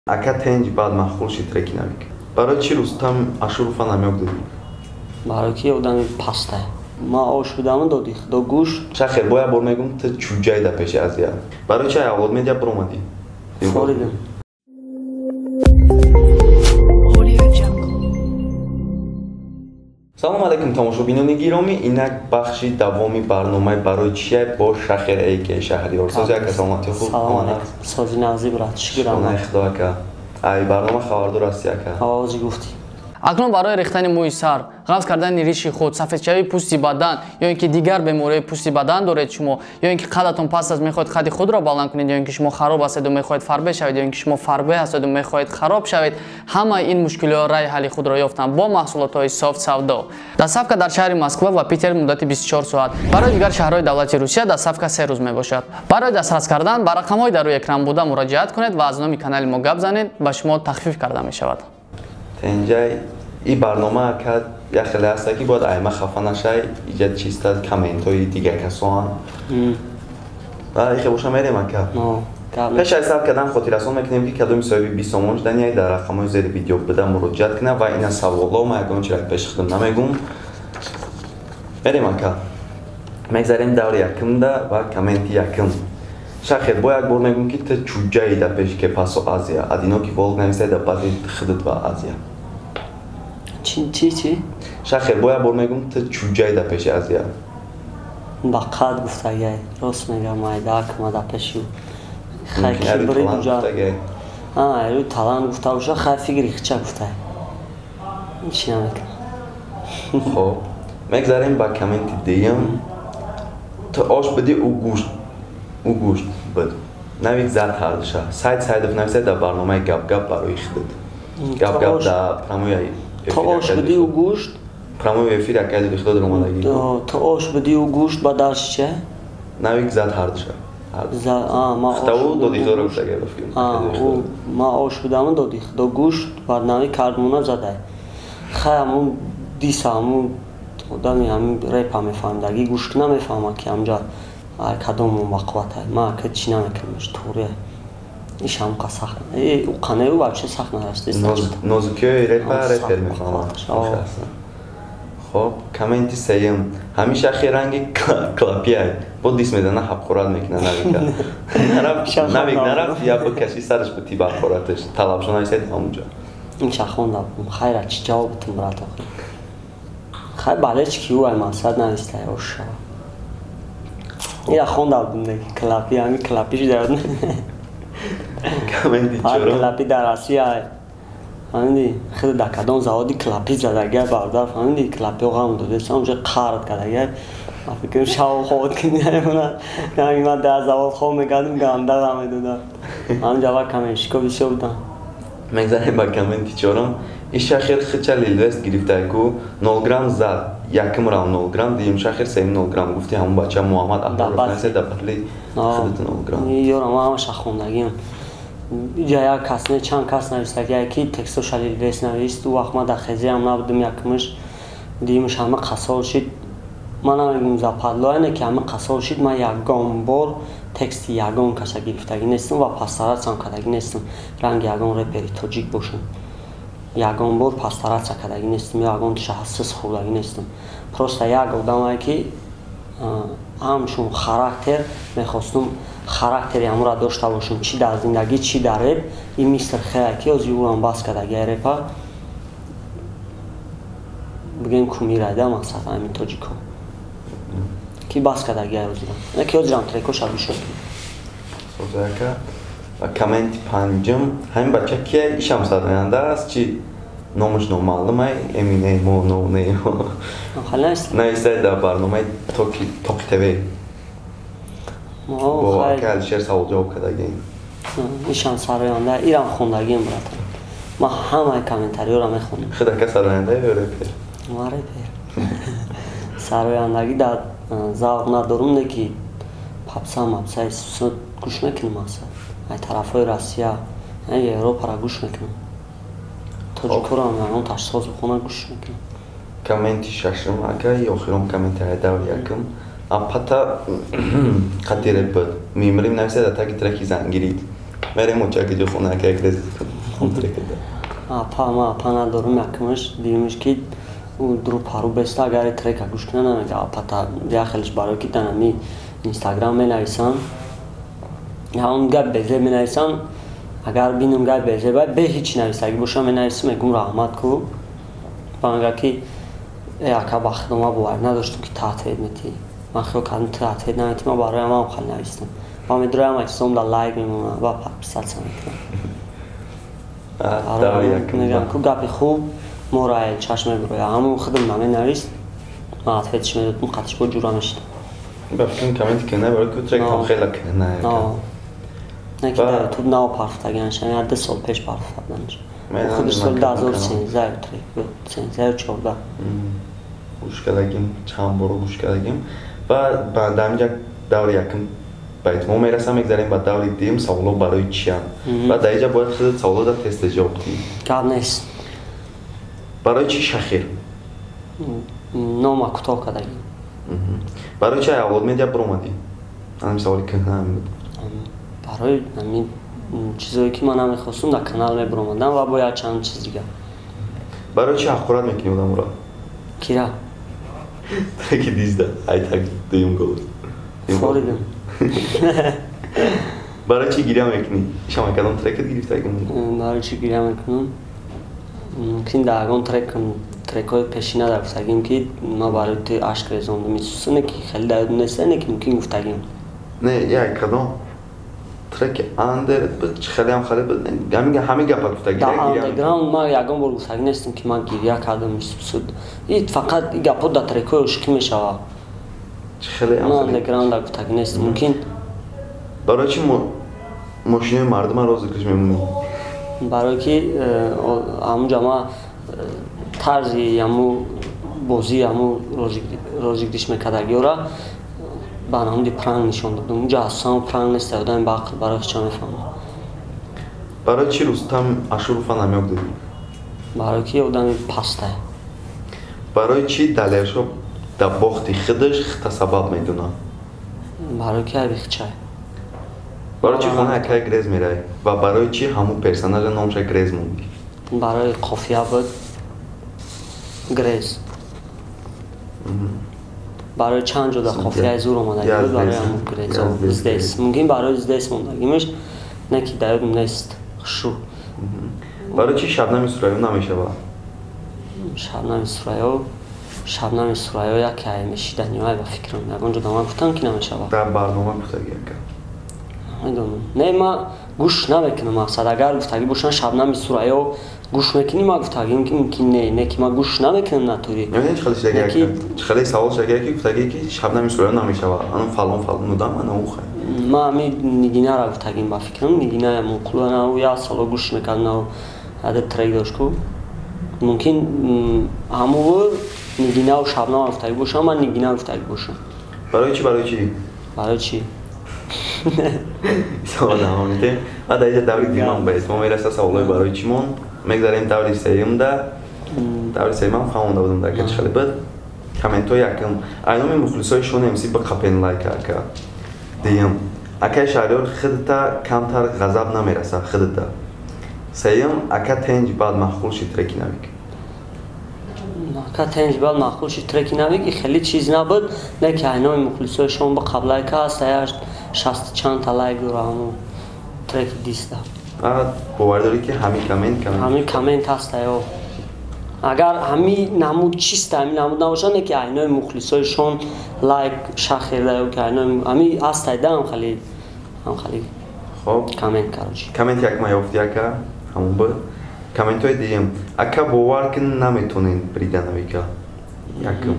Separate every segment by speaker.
Speaker 1: Ака тенҷ баъд маъқул шид треки навик. Барои чӣ Рустам Ашуровро намеёбдидӣ?
Speaker 2: Барои ки одами паст е. Ма ошудам доди худо гӯш.
Speaker 1: Шахер бо як бор мегум ту чӯҷаи да пеши аз я. Барои чӣ аввал медиа биромадӣ?
Speaker 2: Форидам.
Speaker 1: Салом алейкум тамошобинони гиромӣ, инак бахши давоми барномаи барои чие бо Шахер АК Шаҳриёрсоз. Ака саломати худ омадед?
Speaker 2: Сози назӣ брат, шукрам.
Speaker 1: Шона худо ака. Ай барнома хабардор ҳасти ака?
Speaker 2: Авози гуфтӣ.
Speaker 3: акнун барои рехтани мӯи сар, ғафз кардани риши худ, сафедшавии пӯсти бадан ё ин ки дигар бемории пӯсти бадан доред шумо, ё ин ки қадатон паст аст мехоҳед қади худро баланд кунед, ё ин ки шумо хароб ҳастеду мехоҳед фарбе шавед, ё ин ки шумо фарбе ҳастеду мехоҳед хароб шавед, ҳамаи ин мушкилиҳо раи ҳалли худро ёфтанд бо маҳсулотҳои софт савдо. Доставка дар шаҳри Москва ва Питер муддати 24 соат. Барои дигар шаҳрҳои давлати Русия доставка 3 рӯз мебошад. Барои дастрас кардан ба рақамҳои дар рӯи экран буда муроҷиат кунед ва аз номи канали мо гап занед, ба шумо тахфиф карда мешавад.
Speaker 1: Тенҷай این برنامه که یک خیلی هسته که باید ایمه خفه نشه ایجاد چیستد کامنت های دیگه کسان و ایخه باشه میریم که پیش از سر کردن خاطر رسان میکنیم که کدوم صاحبی 20 مونج دنیای در رقم های زیر ویدیو بده مراجعت کنه و این سوالا ما اگه چرا پیش خودم نمیگم میریم که میگذاریم دور یکم ده و کامنت یکم شخص با یک بار میگم که تو چوجایی ده پیش که پاسو آزیا ادینا که ولگ نمیسته ده بعدی خودت با آزیا
Speaker 2: چی؟
Speaker 1: شخص باید بر میگم تو چوجای در پیش از یا
Speaker 2: با قد گفته گه راست میگم مایده که ما در پیشو خیلی بری اونجا ایرو تلان گفته باشه خیلی فکری خچه گفته چی نمیکنم
Speaker 1: خب میگذاریم با کامنت دیم تو آش بدی او گوشت بد نوید زد هردشه سایت نویسه در برنامه گپ برای خودت گپ در پراموی
Speaker 2: تا آش بدی و گوشت
Speaker 1: پراموی افیر اکیدی بخدا در اومدگی
Speaker 2: تا آش بدی و گوشت با درش چه؟
Speaker 1: نوید زد هردشه
Speaker 2: ما
Speaker 1: خطاو دادی خدا رو بسگه بفکرم
Speaker 2: ما آش بدم دادی خدا گوشت بعد نوید کردمونه زده خیلی همون دیسه همون آدمی همین ریپ هم میفهمدگی گوشت نمیفهمه که همجا کدوم وقوته ما که چی نمیکنمش طوره ایش هم که سخت او قنه او بچه سخت نرسته
Speaker 1: نازکی های ریپر میخوام خب کامنتی سیم همیشه خیلی رنگ کلاپی های با دیس میدنه حب خورد میکنه نویگ نرفت یا با کشی سرش به تی برخورتش طلب شنه ایسید همونجا
Speaker 2: این چه خونده خیلی چی جوابتون برات خیلی بله چی که او های مقصد نویسته اوشا این خونده بودم کلاپی همی کلاپیش دارد کلاپی در آسیا فهمیدی خیلی در کدام زوادی کلاپی زدگه بردار فهمیدی کلاپی رو غم داده سه اونجا قارد کردگه من فکرم شاو خود کنی نمی من در زواد خود میکردم گنده غم داده من جواب کمشکو بیشه بودم
Speaker 1: میگذاریم با کامنتی چورم این شخیر خیچه لیلوست گرفته که 0 گرم زد یکم راون 0 گرم دیم شخیر سیم 0 گرم گفتی همون بچه محمد احمد رفنسه دبرلی خودت 0 گرم
Speaker 2: یارم همه شخوندگیم جای کس نه چند کس نوشته که یکی تکستو شلیلوست نوشت و وقت ما در خیزی هم نبودم یکمش دیمش همه قصال شد من نمیگم زپادلو اینه که همه قصال شد من یکم بار تکستی یکم کشه گرفتگی نیستم و پسترات هم کدگی نیستم رنگ یکم رپری تاجیک باشم یکم بار پسترات کدگی نیستم یکم تشخص خوردگی نیستم پروسته یک آدمایی که همشون خاراکتر میخواستم خاراکتری همون را داشته باشم چی در زندگی چی در رپ این میستر خیلی از یوران باز کدگی رپا بگیم کمی رایده مقصد همین تاجیکو کی باز کدگی روزیدم یکی از جان تریکو شبی شد
Speaker 1: سوزاکا و کامنت پنجم همین بچه که ایش هم سرمینده است چی نامش نامعلوم های امینه مو نونه
Speaker 2: خیلی نیست
Speaker 1: نیسته در برنامه توکی تیوی با اکل شیر سوال جواب کدگی
Speaker 2: ایشان سرمینده ایران خوندگیم براتم ما همه کامنتاری را میخونیم
Speaker 1: خدا که سرمینده یا رپر؟
Speaker 2: ما رپر سرمینده در زاغ ندارم ده که پاپسا مپسای سوسود گوش میکنم اصلا ای طرف های روسیا ای اروپا را گوش میکنم تاجیکو را هم اون تشخیص بخونه گوش میکنم
Speaker 1: کامنتی ششم اگه یا آخرم کامنت های دور یکم اپتا قدیر بود میمریم نویسه در تاکی ترکی زنگیرید мерем очаки ҷо хона ак як рез трек када
Speaker 2: апа надорум якмаш димаш ки дру пару беста агари трека гӯш кунан намега апата яхелш барои ки данами инстаграм менависам ҳамн гап безе менависам агар бинам гап безе баъд бе ҳеҷ нависагӣ бошам менависам мегум раҳмат ку ба мега ки яка бахтнома бовар надоштум ки таътед метӣ ман хиёл кардам таътед наметӣ ман барои ҳамаам хел навистам ба медроям аксом да лайк мемонам ба подписаться мекунам мегам ку гапи хуб моро ай чашм мебироя ҳамон худам наменавист ман ответш медодам қатиш бо ҷура мешидам
Speaker 1: ба фикрам комменти ки не барои ку трек ҳам хела кена
Speaker 2: не ки дар ютуб нав парфтаганшам я 2 сол пеш парфтаданш худиш соли 2013 трек буд 13-14
Speaker 1: гӯш кардагим чанд боро гӯш кардагим ва дар инҷа даври якум ба эҳтимол мерасам мегзарем ба даври дуюм саволо барои чиям ва дар инҷа бояд худат саволода тест ҷавоб диҳӣ
Speaker 2: гап нест
Speaker 1: барои чи шахир
Speaker 2: нома кӯтоҳ кардагим
Speaker 1: барои чи авлод медиа биромадӣ ҳамин саволи кӯҳна буд
Speaker 2: барои ҳамин чизое ки ман намехостум дар канал мебиромадам ва бо як чанд чиз дигар
Speaker 1: барои чи ҳақорат мекунӣ одамро
Speaker 2: кира
Speaker 1: треки дизда айтак дуюм голос
Speaker 2: форидам
Speaker 1: барои чи гиря мекунӣ шама кадом трекат гирифтагим
Speaker 2: барои чи гиря мекунам мумкин дар ягон трекҳои пешина дар гуфтагим ки ман барои ту ашк резондум исуса не ки хеле дар ёдум неста не ки мумкин гуфтагим
Speaker 1: не як кадом треки андер хелеам хеле ҳамин гапа гуфтагӣ
Speaker 2: дар андеграунд ман ягон бор гуфтагӣ нестам ки ман гиря кардам исуд фақат гапҳо дар трекҳои ошиқӣ мешавад ман андеграунд дар гуфтагӣ нестам мумкин
Speaker 1: барои чи мошинои мардумро зикрш мемонӣ
Speaker 2: барое ки ҳамунҷа ман тарзи ҳаму бозӣ ҳаму розигриш мекардагиёра ба намуди пранк нишон додам унҷа асосан пранк нест одами бақл барои хича мефаҳмам
Speaker 1: барои чи рустам ашуруфа намёк додӣ
Speaker 2: барое ки одами пастае
Speaker 1: барои чи далершо дар бохти худаш хита сабаб медонад
Speaker 2: барое ки аби хичае
Speaker 1: барои чи хона яка грез меравӣ ва барои чи ҳамун персонажа номша грез мондӣ
Speaker 2: барои қофия буд грез барои чанд ҷо дар қофияи зур омадагӣ буд барои ҳамун грезо здес мумкин барои здес мондагимаш не ки дар ёдум нест шу
Speaker 1: барои чи шабнами сурайё намешавад
Speaker 2: шабнами сурайё яке ай мешиданиҳое ба фикрам ягон ҷо дар ман гуфтам ки намешавад
Speaker 1: дар барнома гуфтагӣ яка
Speaker 2: медонам не ман гӯш намекунам мақсад агар гуфтагӣ бошанд шабнами сурайё гӯш мекунӣ ман гуфтагим ки мумкин не ки ман гӯш намекунам натури
Speaker 1: чӣ хеле савол шагия ки гуфтагӣ ки шабнами сурайё намешавад ан фалон нудам ана ухай
Speaker 2: ман ами нигинара гуфтагим ба фикрам нигиная муқулу ана як сало гӯш мекардам на аде трек дошт ку мумкин ҳаму нигинаву шабнам гуфтагӣ бошам ман нигина гуфтагӣ бошам
Speaker 1: барои чи савол ҳамонидем ва дар инҷа даври дуюмам ба эҳтимол мераса саволҳои барои чимон мегзарем даври сеюмда даври сеюмам фаҳмонда будам дар качи хеле бад комментҳои якум айноми мухлисои шони мс ба қапен лайка ака дуюм акаи шаҳриёр худата камтар ғазаб намераса худата сеюм ака тенҷ баъд маҳқул ши треки навик
Speaker 2: ака тенҷ баъд маҳқул ши треки навик хеле чиз набуд не ки айноми мухлисои шон ба қаб лайка аст я 60 чанда лайк дора ҳамун треки диста
Speaker 1: бовар дорӣ ки ҳамин
Speaker 2: коммент ҳаста ё агар ҳамин намуд чиста ҳамин намуд набошад не ки айнои мухлисои шон лайк шахерда ё ки айнои ҳамин ҳастайда ҳам хеле хоб коммент карочи
Speaker 1: коммент якма ёфти ака ҳамун буд комментҳои дуюм ака бовар ки наметонен бриданавика якум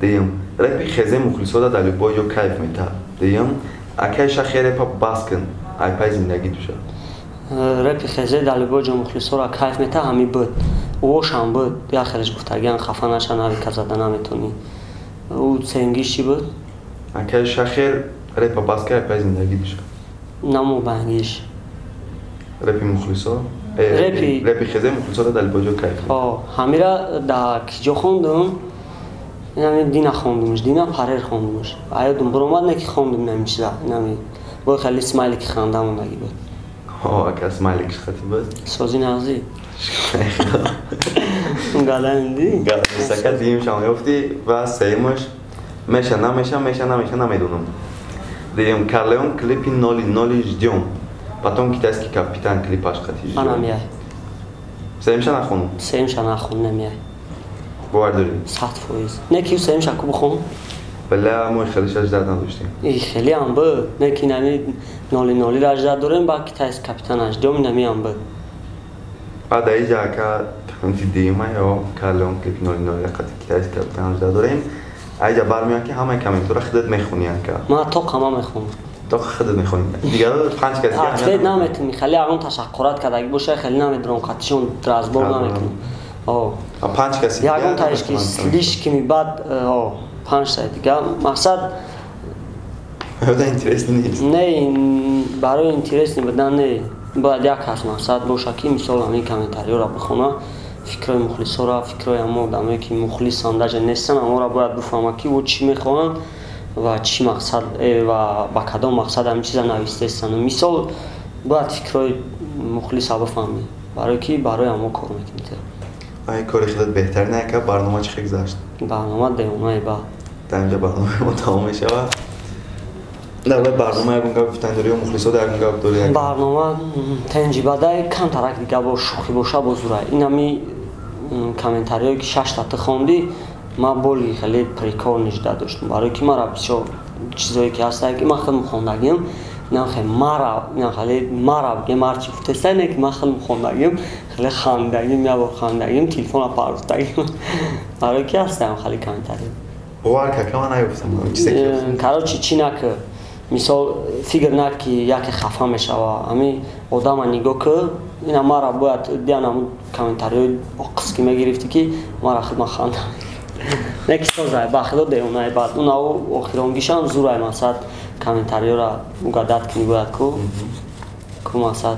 Speaker 1: дуюм репи хезе мухлисода дар любой ҷо кайф метаҳад дуюм акаи шахи репа бас кун айпай зиндагӣ душа
Speaker 2: репи хезе дар любой ҷо мухлисора кайф метаҳад ҳами буд вошам буд як хелеш гуфтагиан хафа наша навика зада наметонӣ ӯ сеюмгиш чӣ буд
Speaker 1: акаи шахер репа бас кун айпай зиндагӣ душа
Speaker 2: намо бангиш
Speaker 1: репи мухлисо репи хезе мухлисора дар любой ҷо кайф
Speaker 2: ҳамира дар киҷо хондум дина хондумш дина парер хондумш аёдум биромад не ки хондум намишда нами бо хеле смайли ки ханда мондагӣ буд
Speaker 1: اکا اسمایلیکش خطی بود
Speaker 2: سازی نازی گالندی
Speaker 1: سکت دیم شما یافتی و سیمش میشه نمیدونم دیم کارلیون کلیپی نولی ждем потом китайский капитан клипаш خطی
Speaker 2: من هم میای
Speaker 1: سیمش نخونم
Speaker 2: سیمش نخون نمیای
Speaker 1: باور داری
Speaker 2: 100% نه کیو سیمش کو بخون
Speaker 1: بله ما خیلیش اجداد نداشتیم
Speaker 2: ای خیلی هم بود نه کی نمی نولی را اجداد داریم با کیتایسکی کاپیتان اجدام نمی هم بود
Speaker 1: بعد اینجا که کنتی دیما یا کارلیون کلیپ نولی خطی کیتایسکی کاپیتان اجداد داریم اینجا برمیاد که همه کامنتورا خودت میخونی انکا
Speaker 2: ما تو همه میخونم
Speaker 1: تو خودت میخونی دیگه 5 کسی
Speaker 2: اصلا نمیتونی خیلی اون تشکرات کردگی باشه خیلی نمیدونم قطعشون درازبور نمیکنم
Speaker 1: 5 کسی
Speaker 2: یگان تایش که سلیش که بعد 5 تا دیگه مقصد
Speaker 1: هذا اینترست نیست
Speaker 2: نه برای اینترست بدن نه باید یک هست مقصد باشه که مثال همین کامنتاری را بخونه فکرای مخلص را فکرای همه آدمایی که مخلصان درجه نیستن اما را باید بفهمه که او چی میخوان و چی مقصد و با کدام مقصد همین چیزا نوشته هستن مثال باید فکرای مخلص را بفهمی برای که برای همه کار میکنید
Speaker 1: ای کاری خودت بهتر نه که برنامه چی گذشت
Speaker 2: برنامه دیونه با
Speaker 1: در اینجا برنامه ما تمام میشه و در برنامه اگه گفتن داری و مخلصا در اگه داری
Speaker 2: برنامه تنجی بعد کم ترک دیگه با شوخی باشه بزرگه این همی کامنتاریایی که 6 تا خوندی ما بولی خیلی پریکار نشده داشتم برای که مرا بسیار چیزایی که هست که من خیلی خوندگیم نه خیلی مرا بگم هرچی فتسته نه که من خیلی خوندگیم خیلی خواندگیم یا با خواندگیم تلفن را پرداختگیم برای که هستم خیلی کامنتاری
Speaker 1: باور که من نیفتم
Speaker 2: کارو چی نکه مثال فکر نکه یکی خفه میشه و همین آدم نگاه که این ما را باید دیانم کامنتاری آقص که میگرفتی که ما را خیلی خواندم نه که سازه با خدا دیونه بعد اون آخرانگیشان زورای مقصد کامنتاری را مقدرت کنی باید که مقصد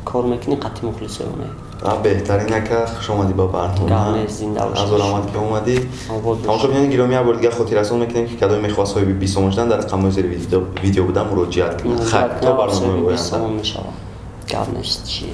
Speaker 2: کار میکنی قطعی مخلصه اونه
Speaker 1: بهترینه که خوش آمدی با برنامه
Speaker 2: از
Speaker 1: آمد که اومدی همونطور بینید گرامی ها دیگه خودی رسول میکنیم که کدای میخواست های 20 دادن در رقم زیر ویدیو بودن مراجعت کنید تا برنامه
Speaker 2: میشود گرم نیست چیه